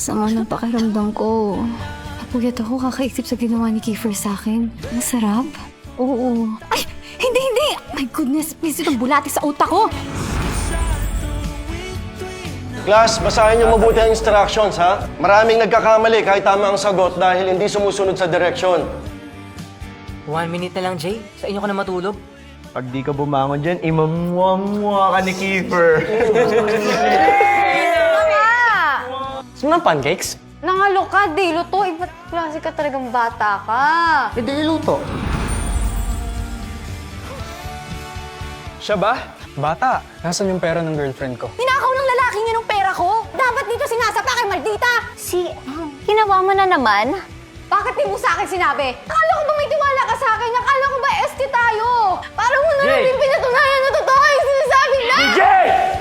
Sama ng pakiramdam ko. Napuyat ako kakaisip sa ginawa ni Kiefer sa akin. Masarap? Oo. Ay! Hindi! My goodness, please, itong bulati sa utak ko! Class, basahin niyo mabuti ang instructions, ha? Maraming nagkakamali kahit tama ang sagot dahil hindi sumusunod sa direksyon. 1 minute na lang, Jay. Sa inyo ka na matulog. Pag di ka bumangon dyan, imamuwa ka ni Kiefer. Sino ng pancakes? Nangalo ka, di luto. Iba't klase ka talagang bata ka. Hindi niluto. Siya ba? Bata, nasan yung pera ng girlfriend ko? Ninakaw ng lalaki niya ng pera ko. Dapat dito sinasapa kay Maldita. Ginawa mo na naman? Bakit di mo sa akin sinabi? Akala ko ba may tiwala ka sa akin? Akala ko ba ST tayo? Parang mo na Jay! rin pinatunayan na totoo yung sinasabi na! Jay!